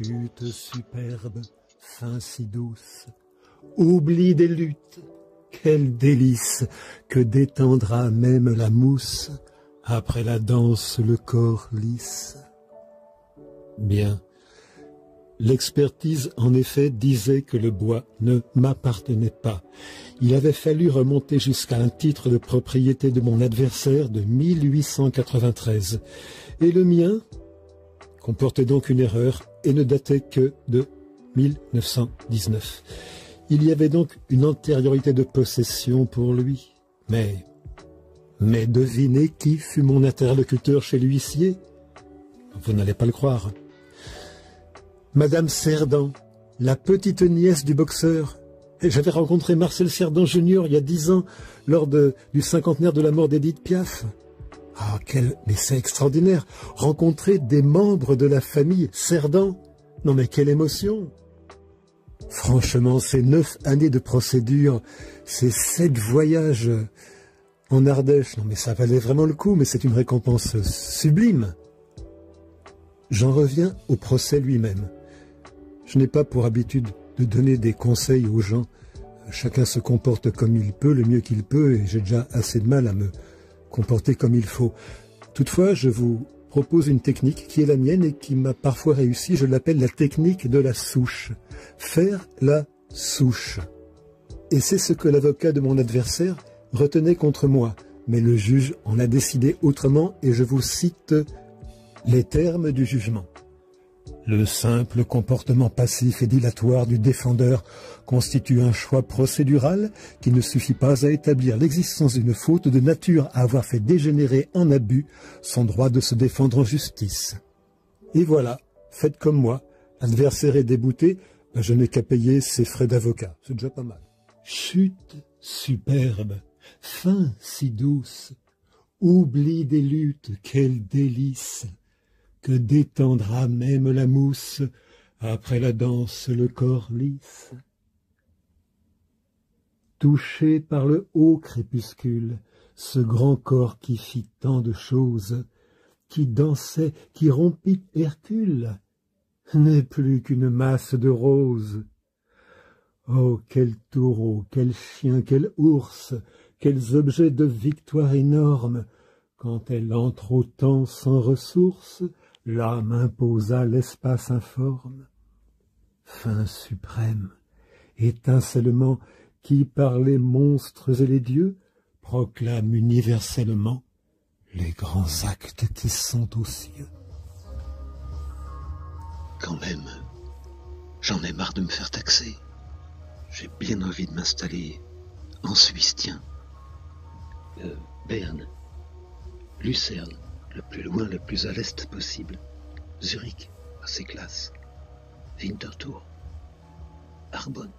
chute superbe, fin si douce, oubli des luttes, quel délice que détendra même la mousse, après la danse le corps lisse. Bien. L'expertise, en effet, disait que le bois ne m'appartenait pas. Il avait fallu remonter jusqu'à un titre de propriété de mon adversaire de 1893. Et le mien comportait donc une erreur et ne datait que de 1919. Il y avait donc une antériorité de possession pour lui. Mais devinez qui fut mon interlocuteur chez l'huissier? Vous n'allez pas le croire. Madame Cerdan, la petite nièce du boxeur. Et j'avais rencontré Marcel Cerdan Junior il y a 10 ans, lors du cinquantenaire de la mort d'Édith Piaf. Ah, mais c'est extraordinaire, rencontrer des membres de la famille Cerdan. Non mais quelle émotion! Franchement, ces 9 années de procédure, ces 7 voyages en Ardèche, non mais ça valait vraiment le coup, mais c'est une récompense sublime. J'en reviens au procès lui-même. Je n'ai pas pour habitude de donner des conseils aux gens. Chacun se comporte comme il peut, le mieux qu'il peut, et j'ai déjà assez de mal à me comporter comme il faut. Toutefois, je vous propose une technique qui est la mienne et qui m'a parfois réussi. Je l'appelle la technique de la souche. Faire la souche. Et c'est ce que l'avocat de mon adversaire retenait contre moi. Mais le juge en a décidé autrement et je vous cite les termes du jugement. Le simple comportement passif et dilatoire du défendeur constitue un choix procédural qui ne suffit pas à établir l'existence d'une faute de nature à avoir fait dégénérer en abus son droit de se défendre en justice. Et voilà, faites comme moi, l'adversaire est débouté, je n'ai qu'à payer ses frais d'avocat, c'est déjà pas mal. Chute superbe, fin si douce, oubli des luttes, quel délice! Que détendra même la mousse, après la danse le corps lisse. Touché par le haut crépuscule, ce grand corps qui fit tant de choses, qui dansait, qui rompit Hercule, n'est plus qu'une masse de roses. Oh, quel taureau, quel chien, quel ours, quels objets de victoire énormes, quand elle entre au temps sans ressources, l'âme imposa l'espace informe. Fin suprême, étincellement qui par les monstres et les dieux proclame universellement les grands actes qui sont aux cieux. Quand même, j'en ai marre de me faire taxer. J'ai bien envie de m'installer en Suisse, tiens. Berne, Lucerne, le plus loin, le plus à l'est possible. Zurich, assez classe. Winterthur, Arbonne.